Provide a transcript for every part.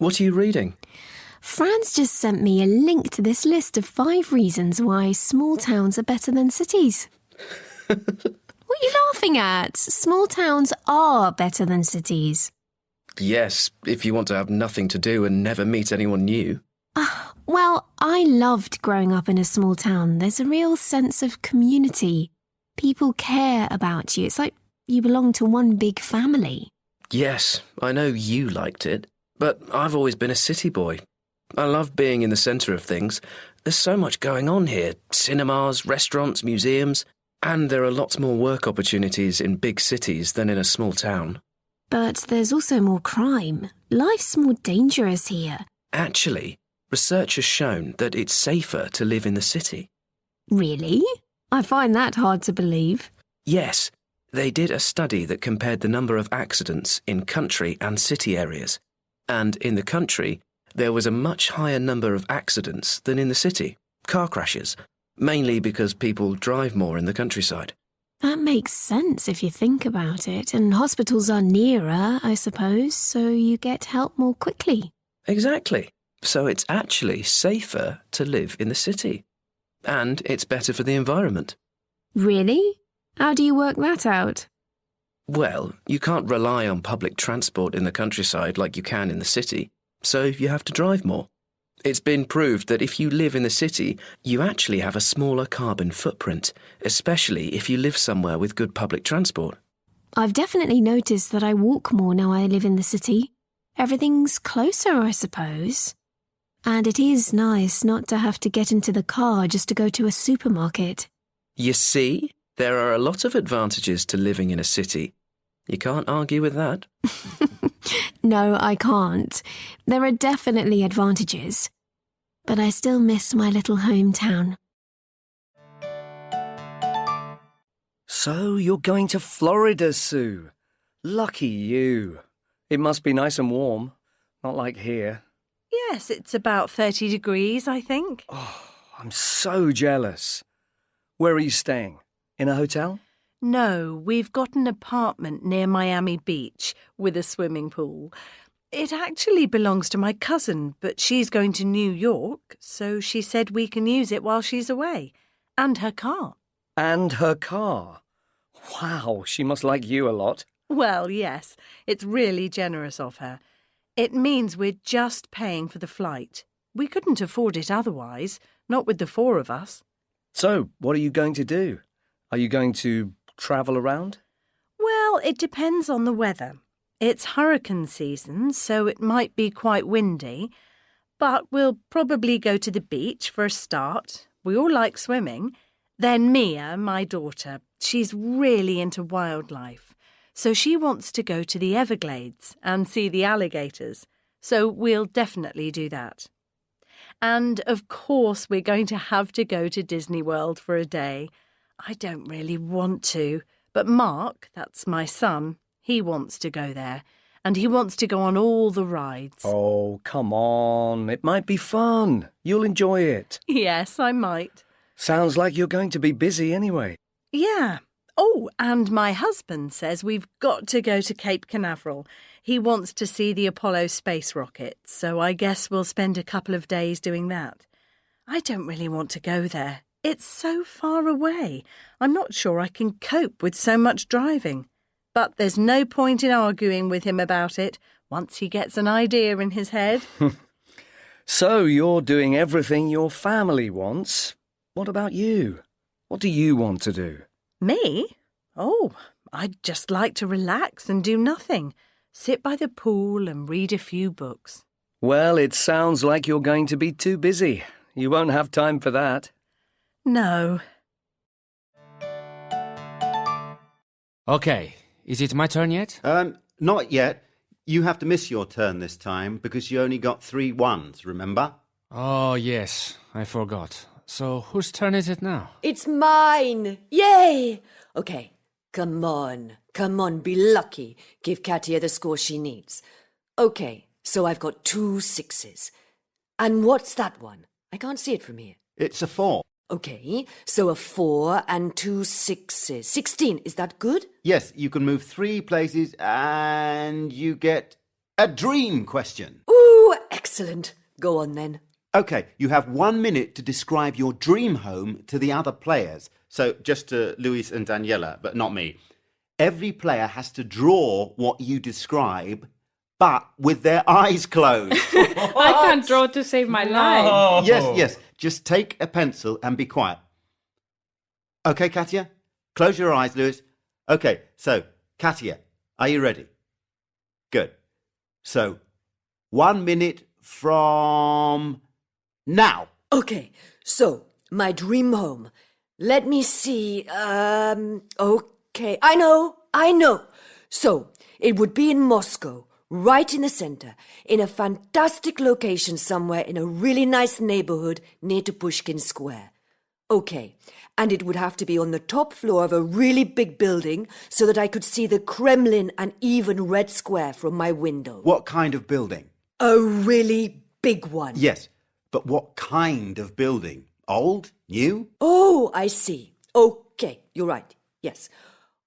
What are you reading? Fran's just sent me a link to this list of 5 reasons why small towns are better than cities. What are you laughing at? Small towns are better than cities. Yes, if you want to have nothing to do and never meet anyone new. Well, I loved growing up in a small town. There's a real sense of community. People care about you. It's like you belong to one big family. Yes, I know you liked it, but I've always been a city boy. I love being in the centre of things. There's so much going on here. Cinemas, restaurants, museums. And there are lots more work opportunities in big cities than in a small town. But there's also more crime. Life's more dangerous here. Actually, research has shown that it's safer to live in the city. Really? I find that hard to believe. Yes, they did a study that compared the number of accidents in country and city areas. And in the country, there was a much higher number of accidents than in the city, car crashes, mainly because people drive more in the countryside. That makes sense if you think about it, and hospitals are nearer, I suppose, so you get help more quickly. Exactly. So it's actually safer to live in the city. And it's better for the environment. Really? How do you work that out? Well, you can't rely on public transport in the countryside like you can in the city, so you have to drive more. It's been proved that if you live in the city, you actually have a smaller carbon footprint, especially if you live somewhere with good public transport. I've definitely noticed that I walk more now I live in the city. Everything's closer, I suppose. And it is nice not to have to get into the car just to go to a supermarket. You see, there are a lot of advantages to living in a city. You can't argue with that. No, I can't. There are definitely advantages. But I still miss my little hometown. So you're going to Florida, Sue. Lucky you. It must be nice and warm, not like here. Yes, it's about 30 degrees, I think. Oh, I'm so jealous. Where are you staying? In a hotel? No, we've got an apartment near Miami Beach with a swimming pool. It actually belongs to my cousin, but she's going to New York, so she said we can use it while she's away. And her car. And her car. Wow, she must like you a lot. Well, yes, it's really generous of her. It means we're just paying for the flight. We couldn't afford it otherwise, not with the 4 of us. So, what are you going to do? Are you going to travel around? Well, it depends on the weather. It's hurricane season, so it might be quite windy. But we'll probably go to the beach for a start. We all like swimming. Then Mia, my daughter, she's really into wildlife. So she wants to go to the Everglades and see the alligators. So we'll definitely do that. And, of course, we're going to have to go to Disney World for a day. I don't really want to, but Mark, that's my son, he wants to go there. And he wants to go on all the rides. Oh, come on. It might be fun. You'll enjoy it. Yes, I might. Sounds like you're going to be busy anyway. Yeah. Oh, and my husband says we've got to go to Cape Canaveral. He wants to see the Apollo space rocket, so I guess we'll spend a couple of days doing that. I don't really want to go there. It's so far away. I'm not sure I can cope with so much driving. But there's no point in arguing with him about it once he gets an idea in his head. So you're doing everything your family wants. What about you? What do you want to do? Me? Oh, I'd just like to relax and do nothing. Sit by the pool and read a few books. Well, it sounds like you're going to be too busy. You won't have time for that. No. Okay, is it my turn yet? Not yet. You have to miss your turn this time because you only got 3 ones, remember? Oh, yes, I forgot. So whose turn is it now? It's mine! Yay! Okay, come on, be lucky. Give Katia the score she needs. Okay, so I've got 2 6s. And what's that one? I can't see it from here. It's a 4. Okay, so a 4 and 2 6s. 16, is that good? Yes, you can move 3 places and you get a dream question. Ooh, Excellent. Go on then. OK, you have 1 minute to describe your dream home to the other players. So just to Luis and Daniela, but not me. Every player has to draw what you describe, but with their eyes closed. I can't draw to save my life. Yes. Just take a pencil and be quiet. OK, Katia? Close your eyes, Luis. OK, so, Katia, are you ready? Good. So, 1 minute from now. Okay, so, my dream home. Let me see. Okay, I know. So, it would be in Moscow, right in the center, in a fantastic location somewhere in a really nice neighborhood near to Pushkin Square. Okay, and it would have to be on the top floor of a really big building so that I could see the Kremlin and even Red Square from my window. What kind of building? A really big one. Yes, but what kind of building? Old? New? Oh, I see. Okay, you're right. Yes.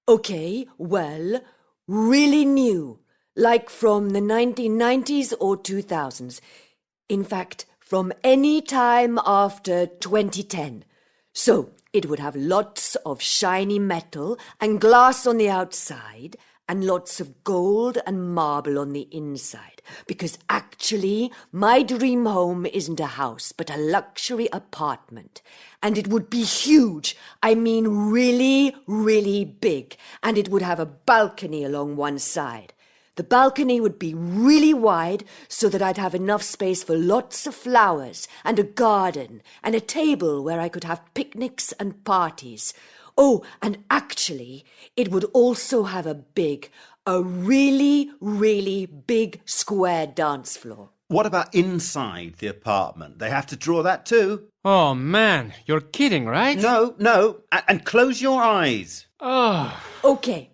Okay, well, really new. Like from the 1990s or 2000s. In fact, from any time after 2010. So, it would have lots of shiny metal and glass on the outside and lots of gold and marble on the inside. Because actually, my dream home isn't a house, but a luxury apartment. And it would be huge. I mean really, really big. And it would have a balcony along one side. The balcony would be really wide so that I'd have enough space for lots of flowers and a garden and a table where I could have picnics and parties. Oh, and actually, it would also have a really, really big square dance floor. What about inside the apartment? They have to draw that too. Oh, man, you're kidding, right? No. And close your eyes. Oh. Okay.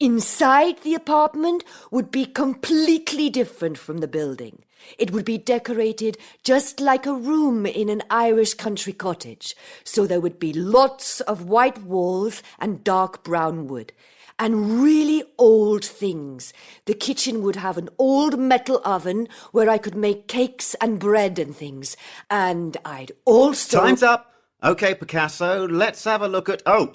Inside the apartment would be completely different from the building. It would be decorated just like a room in an Irish country cottage. So there would be lots of white walls and dark brown wood. And really old things. The kitchen would have an old metal oven where I could make cakes and bread and things. And I'd also... Time's up. OK, Picasso, let's have a look at... Oh!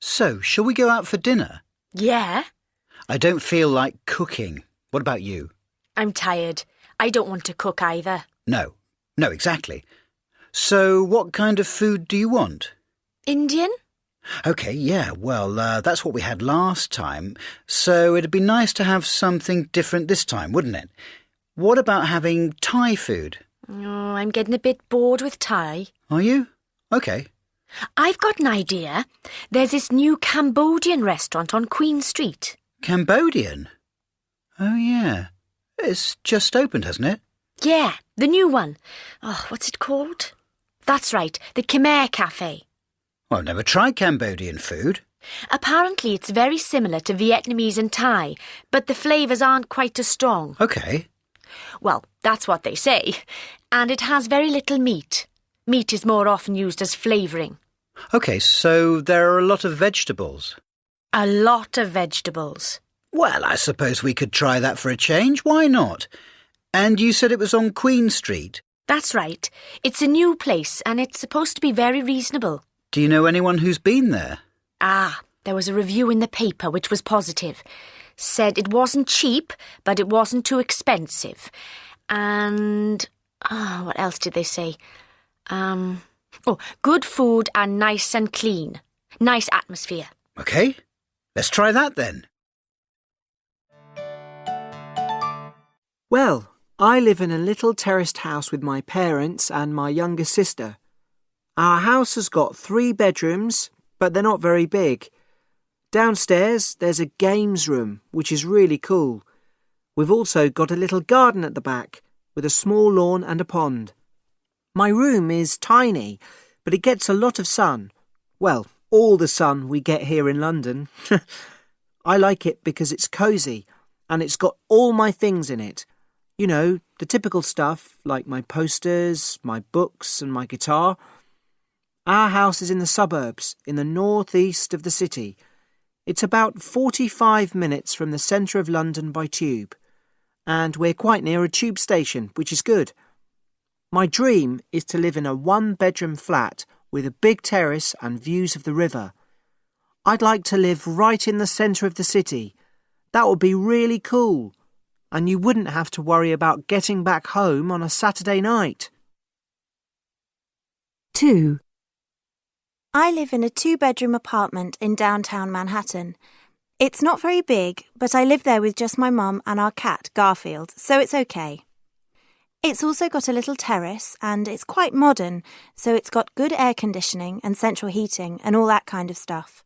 So, shall we go out for dinner? Yeah. I don't feel like cooking. What about you? I'm tired. I don't want to cook either. No, exactly. So, what kind of food do you want? Indian? OK, yeah, well, that's what we had last time. So it'd be nice to have something different this time, wouldn't it? What about having Thai food? Oh, I'm getting a bit bored with Thai. Are you? OK. I've got an idea. There's this new Cambodian restaurant on Queen Street. Cambodian? Oh, yeah. It's just opened, hasn't it? Yeah, the new one. Oh, what's it called? That's right, the Khmer Café. Well, I've never tried Cambodian food. Apparently it's very similar to Vietnamese and Thai, but the flavours aren't quite as strong. OK. Well, that's what they say. And it has very little meat. Meat is more often used as flavouring. OK, so there are a lot of vegetables. A lot of vegetables. Well, I suppose we could try that for a change. Why not? And you said it was on Queen Street? That's right. It's a new place and it's supposed to be very reasonable. Do you know anyone who's been there? There was a review in the paper which was positive. Said it wasn't cheap, but it wasn't too expensive. And... what else did they say? Good food and nice and clean. Nice atmosphere. OK, let's try that then. Well, I live in a little terraced house with my parents and my younger sister. Our house has got 3 bedrooms, but they're not very big. Downstairs, there's a games room, which is really cool. We've also got a little garden at the back, with a small lawn and a pond. My room is tiny, but it gets a lot of sun. Well, all the sun we get here in London. I like it because it's cosy, and it's got all my things in it. You know, the typical stuff, like my posters, my books and my guitar. Our house is in the suburbs, in the northeast of the city. It's about 45 minutes from the centre of London by tube, and we're quite near a tube station, which is good. My dream is to live in a one-bedroom flat with a big terrace and views of the river. I'd like to live right in the centre of the city. That would be really cool, and you wouldn't have to worry about getting back home on a Saturday night. 2. I live in a 2-bedroom apartment in downtown Manhattan. It's not very big, but I live there with just my mum and our cat, Garfield, so it's okay. It's also got a little terrace and it's quite modern, so it's got good air conditioning and central heating and all that kind of stuff.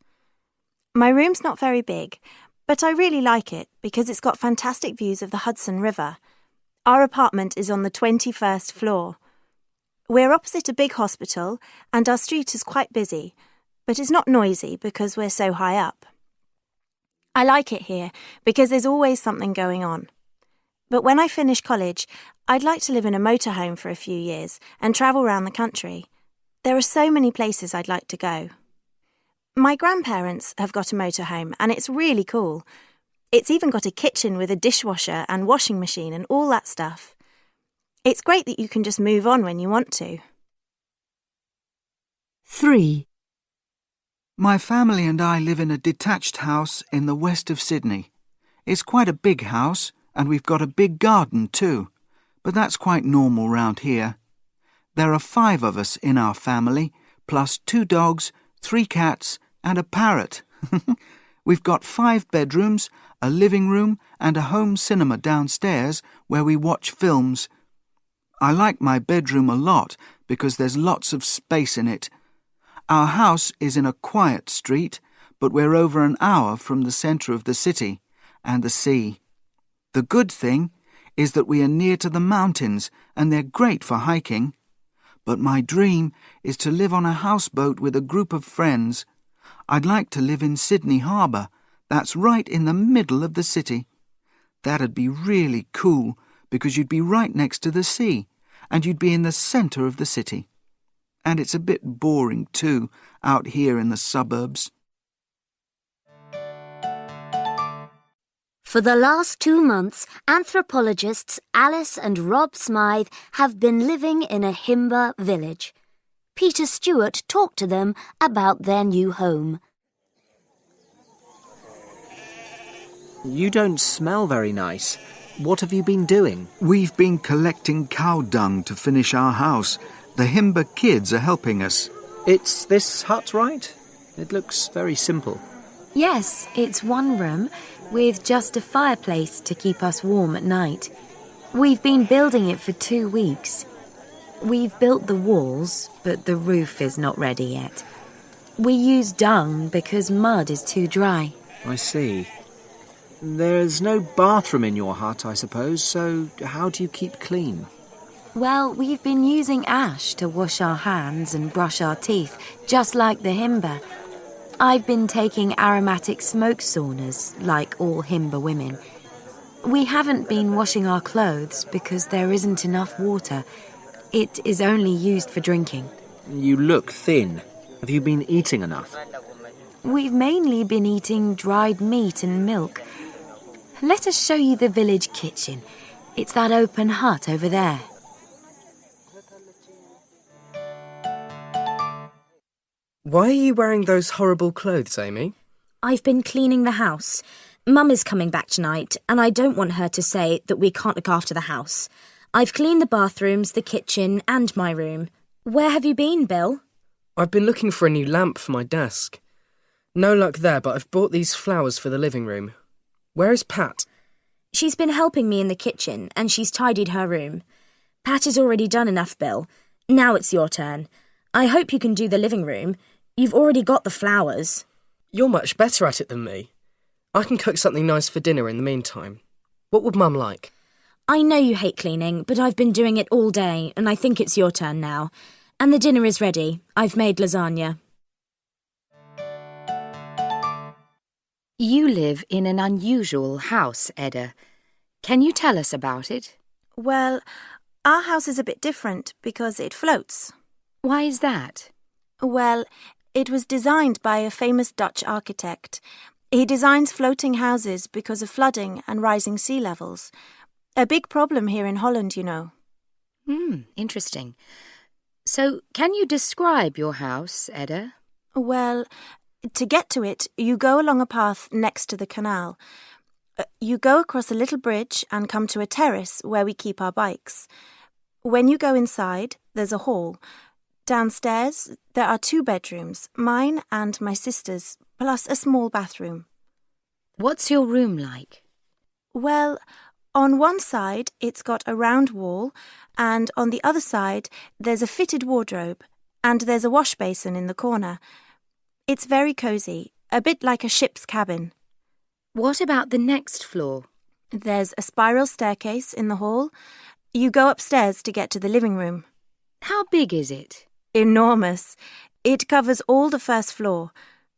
My room's not very big, but I really like it because it's got fantastic views of the Hudson River. Our apartment is on the 21st floor. We're opposite a big hospital and our street is quite busy, but it's not noisy because we're so high up. I like it here because there's always something going on. But when I finish college, I'd like to live in a motorhome for a few years and travel around the country. There are so many places I'd like to go. My grandparents have got a motorhome and it's really cool. It's even got a kitchen with a dishwasher and washing machine and all that stuff. It's great that you can just move on when you want to. 3. My family and I live in a detached house in the west of Sydney. It's quite a big house and we've got a big garden too, but that's quite normal round here. There are 5 of us in our family, plus 2 dogs, 3 cats and a parrot. We've got 5 bedrooms, a living room and a home cinema downstairs where we watch films. I like my bedroom a lot because there's lots of space in it. Our house is in a quiet street, but we're over an hour from the centre of the city and the sea. The good thing is that we are near to the mountains and they're great for hiking. But my dream is to live on a houseboat with a group of friends. I'd like to live in Sydney Harbour. That's right in the middle of the city. That'd be really cool because you'd be right next to the sea and you'd be in the centre of the city. And it's a bit boring too, out here in the suburbs. For the last 2 months, anthropologists Alice and Rob Smythe have been living in a Himba village. Peter Stewart talked to them about their new home. You don't smell very nice. What have you been doing? We've been collecting cow dung to finish our house. The Himba kids are helping us. It's this hut, right? It looks very simple. Yes, it's one room with just a fireplace to keep us warm at night. We've been building it for 2 weeks. We've built the walls, but the roof is not ready yet. We use dung because mud is too dry. I see. There's no bathroom in your hut, I suppose, so how do you keep clean? Well, we've been using ash to wash our hands and brush our teeth, just like the Himba. I've been taking aromatic smoke saunas, like all Himba women. We haven't been washing our clothes because there isn't enough water. It is only used for drinking. You look thin. Have you been eating enough? We've mainly been eating dried meat and milk. Let us show you the village kitchen. It's that open hut over there. Why are you wearing those horrible clothes, Amy? I've been cleaning the house. Mum is coming back tonight, and I don't want her to say that we can't look after the house. I've cleaned the bathrooms, the kitchen, and my room. Where have you been, Bill? I've been looking for a new lamp for my desk. No luck there, but I've bought these flowers for the living room. Where is Pat? She's been helping me in the kitchen, and she's tidied her room. Pat has already done enough, Bill. Now it's your turn. I hope you can do the living room. You've already got the flowers. You're much better at it than me. I can cook something nice for dinner in the meantime. What would Mum like? I know you hate cleaning, but I've been doing it all day, and I think it's your turn now. And the dinner is ready. I've made lasagna. You live in an unusual house, Edda. Can you tell us about it? Well, our house is a bit different because it floats. Why is that? Well, it was designed by a famous Dutch architect. He designs floating houses because of flooding and rising sea levels. A big problem here in Holland, you know. Interesting. So, can you describe your house, Edda? Well, to get to it, you go along a path next to the canal. You go across a little bridge and come to a terrace where we keep our bikes. When you go inside, there's a hall. Downstairs, there are 2 bedrooms, mine and my sister's, plus a small bathroom. What's your room like? Well, on one side, it's got a round wall, and on the other side, there's a fitted wardrobe, and there's a wash basin in the corner. It's very cosy, a bit like a ship's cabin. What about the next floor? There's a spiral staircase in the hall. You go upstairs to get to the living room. How big is it? Enormous. It covers all the first floor.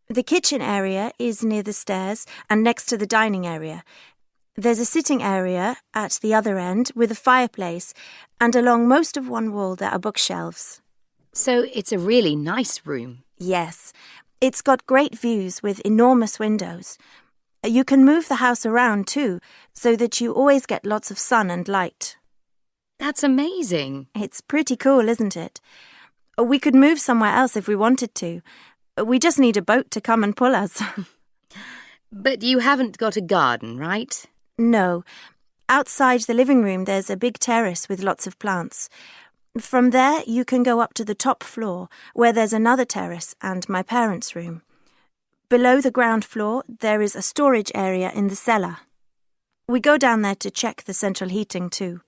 The kitchen area is near the stairs and next to the dining area. There's a sitting area at the other end with a fireplace, and along most of one wall there are bookshelves. So it's a really nice room. Yes. It's got great views with enormous windows. You can move the house around too, so that you always get lots of sun and light. That's amazing. It's pretty cool, isn't it? We could move somewhere else if we wanted to. We just need a boat to come and pull us. But you haven't got a garden, right? No. Outside the living room there's a big terrace with lots of plants. From there you can go up to the top floor, where there's another terrace and my parents' room. Below the ground floor there is a storage area in the cellar. We go down there to check the central heating too.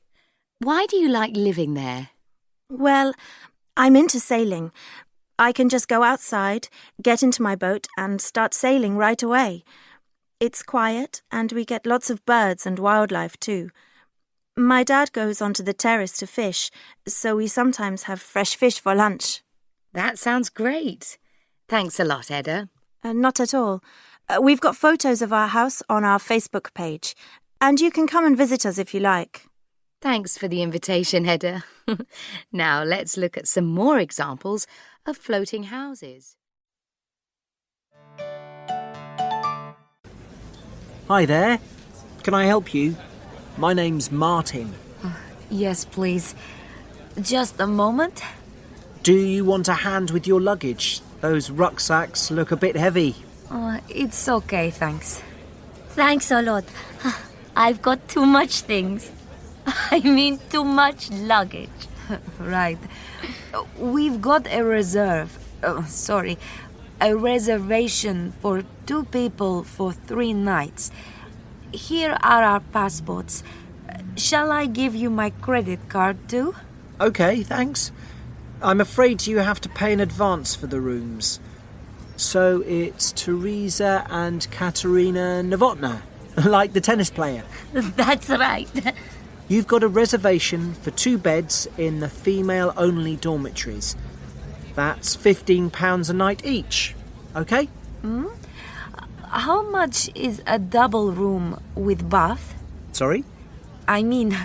Why do you like living there? Well, I'm into sailing. I can just go outside, get into my boat and start sailing right away. It's quiet and we get lots of birds and wildlife too. My dad goes onto the terrace to fish, so we sometimes have fresh fish for lunch. That sounds great. Thanks a lot, Edda. Not at all. We've got photos of our house on our Facebook page, and you can come and visit us if you like. Thanks for the invitation, Edda. Now let's look at some more examples of floating houses. Hi there. Can I help you? My name's Martin. Yes, please. Just a moment. Do you want a hand with your luggage? Those rucksacks look a bit heavy. It's okay, thanks. Thanks a lot. I've got too much things. I mean, too much luggage. Right. We've got a a reservation for 2 people for 3 nights. Here are our passports. Shall I give you my credit card too? Okay, thanks. I'm afraid you have to pay in advance for the rooms. So it's Teresa and Katerina Novotna, like the tennis player. That's right. You've got a reservation for 2 beds in the female-only dormitories. That's £15 a night each, okay? How much is a double room with bath? Sorry? I mean,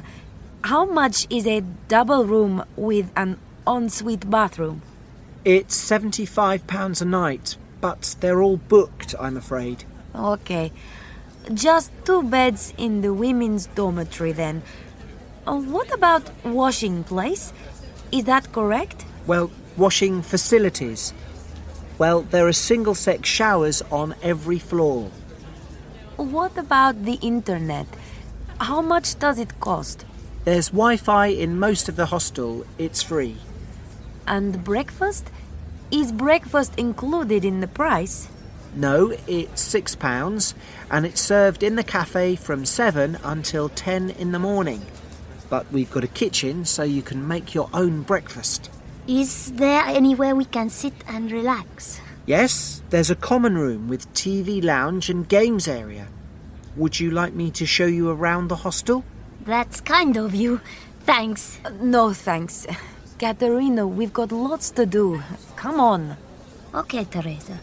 how much is a double room with an ensuite bathroom? It's £75 a night, but they're all booked, I'm afraid. Okay. Just 2 beds in the women's dormitory then. What about washing place? Is that correct? Well, washing facilities. Well, there are single-sex showers on every floor. What about the internet? How much does it cost? There's Wi-Fi in most of the hostel. It's free. And breakfast? Is breakfast included in the price? No, it's £6, and it's served in the cafe from 7 until 10 in the morning. But we've got a kitchen so you can make your own breakfast. Is there anywhere we can sit and relax? Yes, there's a common room with TV lounge and games area. Would you like me to show you around the hostel? That's kind of you. Thanks. No, thanks. Katerina, we've got lots to do. Come on. Okay, Teresa.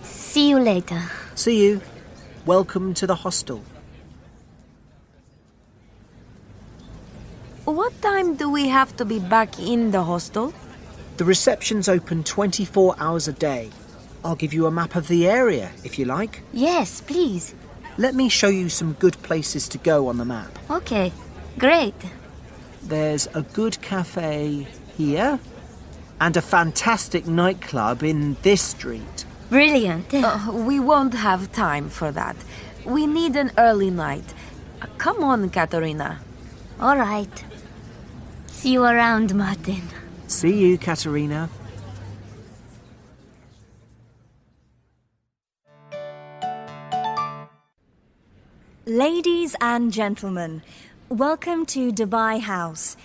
See you later. See you. Welcome to the hostel. What time do we have to be back in the hostel? The reception's open 24 hours a day. I'll give you a map of the area, if you like. Yes, please. Let me show you some good places to go on the map. Okay, great. There's a good cafe here, and a fantastic nightclub in this street. Brilliant. We won't have time for that. We need an early night. Come on, Katerina. All right. See you around, Martin. See you, Katerina. Ladies and gentlemen, welcome to Dubai House.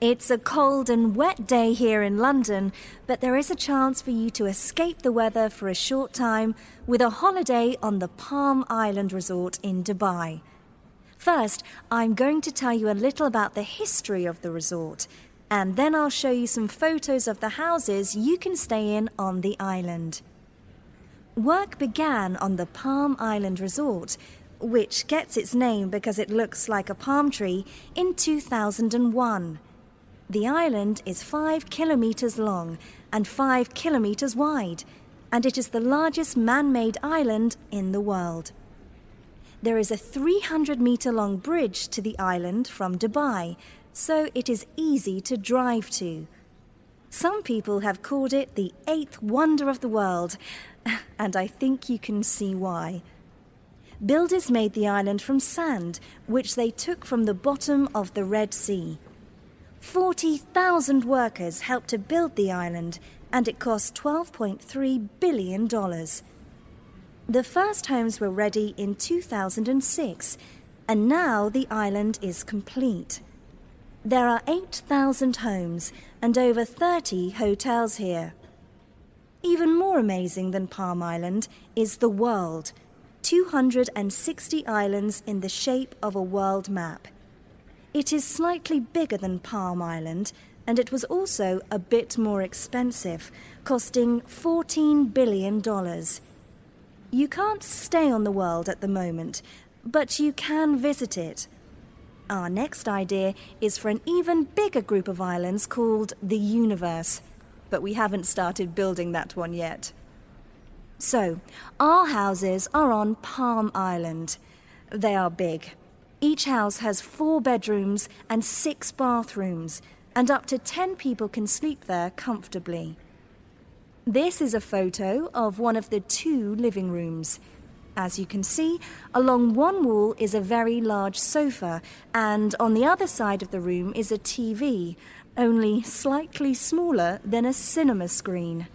It's a cold and wet day here in London, but there is a chance for you to escape the weather for a short time with a holiday on the Palm Island Resort in Dubai. First, I'm going to tell you a little about the history of the resort, and then I'll show you some photos of the houses you can stay in on the island. Work began on the Palm Island Resort, which gets its name because it looks like a palm tree, in 2001. The island is 5 kilometres long and 5 kilometres wide, and it is the largest man-made island in the world. There is a 300-metre-long bridge to the island from Dubai, so it is easy to drive to. Some people have called it the 8th wonder of the world, and I think you can see why. Builders made the island from sand, which they took from the bottom of the Red Sea. 40,000 workers helped to build the island, and it cost $12.3 billion. The first homes were ready in 2006, and now the island is complete. There are 8,000 homes and over 30 hotels here. Even more amazing than Palm Island is the world. 260 islands in the shape of a world map. It is slightly bigger than Palm Island, and it was also a bit more expensive, costing $14 billion. You can't stay on the world at the moment, but you can visit it. Our next idea is for an even bigger group of islands called the Universe, but we haven't started building that one yet. So, our houses are on Palm Island. They are big. Each house has 4 bedrooms and 6 bathrooms, and up to 10 people can sleep there comfortably. This is a photo of one of the 2 living rooms. As you can see, along one wall is a very large sofa, and on the other side of the room is a TV, only slightly smaller than a cinema screen.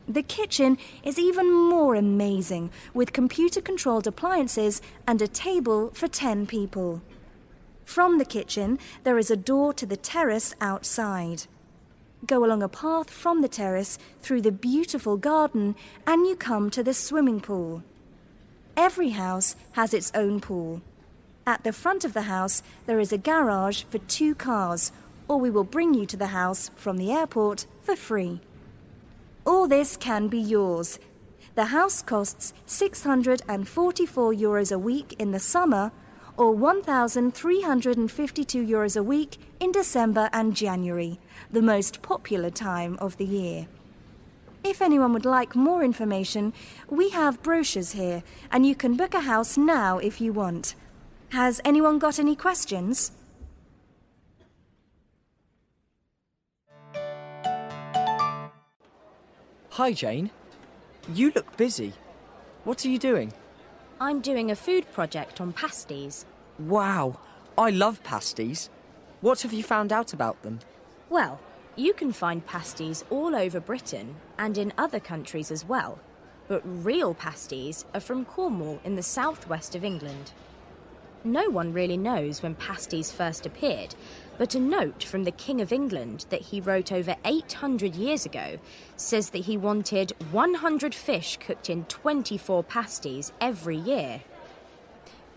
The kitchen is even more amazing, with computer-controlled appliances and a table for 10 people. From the kitchen, there is a door to the terrace outside. Go along a path from the terrace through the beautiful garden and you come to the swimming pool. Every house has its own pool. At the front of the house, there is a garage for 2 cars, or we will bring you to the house from the airport for free. All this can be yours. The house costs €644 a week in the summer, or €1,352 a week in December and January, the most popular time of the year. If anyone would like more information, we have brochures here, and you can book a house now if you want. Has anyone got any questions? Hi, Jane. You look busy. What are you doing? I'm doing a food project on pasties. Wow, I love pasties. What have you found out about them? Well, you can find pasties all over Britain and in other countries as well. But real pasties are from Cornwall in the southwest of England. No one really knows when pasties first appeared, but a note from the King of England that he wrote over 800 years ago says that he wanted 100 fish cooked in 24 pasties every year.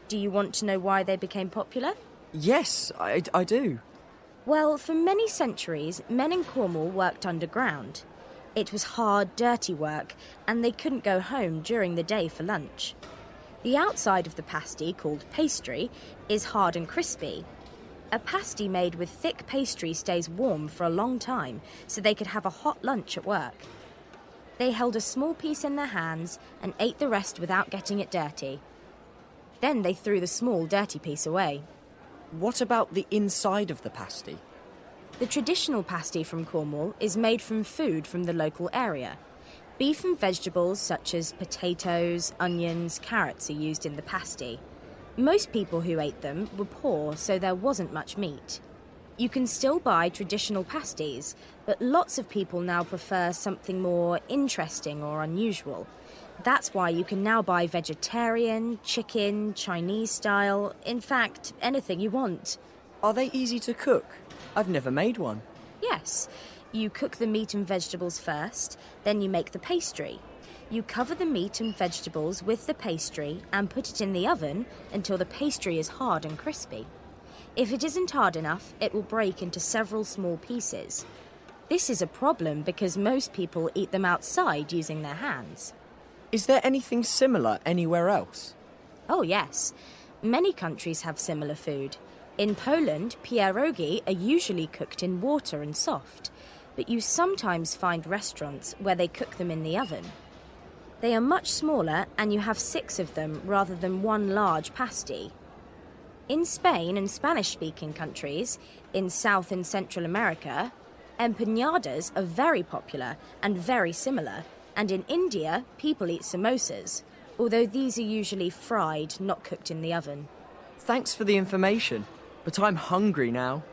Do you want to know why they became popular? Yes, I do. Well, for many centuries, men in Cornwall worked underground. It was hard, dirty work, and they couldn't go home during the day for lunch. The outside of the pasty, called pastry, is hard and crispy. A pasty made with thick pastry stays warm for a long time, so they could have a hot lunch at work. They held a small piece in their hands and ate the rest without getting it dirty. Then they threw the small, dirty piece away. What about the inside of the pasty? The traditional pasty from Cornwall is made from food from the local area. Beef and vegetables such as potatoes, onions, carrots are used in the pasty. Most people who ate them were poor, so there wasn't much meat. You can still buy traditional pasties, but lots of people now prefer something more interesting or unusual. That's why you can now buy vegetarian, chicken, Chinese style, in fact, anything you want. Are they easy to cook? I've never made one. Yes. You cook the meat and vegetables first, then you make the pastry. You cover the meat and vegetables with the pastry and put it in the oven until the pastry is hard and crispy. If it isn't hard enough, it will break into several small pieces. This is a problem because most people eat them outside using their hands. Is there anything similar anywhere else? Oh, yes. Many countries have similar food. In Poland, pierogi are usually cooked in water and soft, but you sometimes find restaurants where they cook them in the oven. They are much smaller and you have 6 of them rather than one large pasty. In Spain and Spanish-speaking countries, in South and Central America, empanadas are very popular and very similar, and in India, people eat samosas, although these are usually fried, not cooked in the oven. Thanks for the information, but I'm hungry now.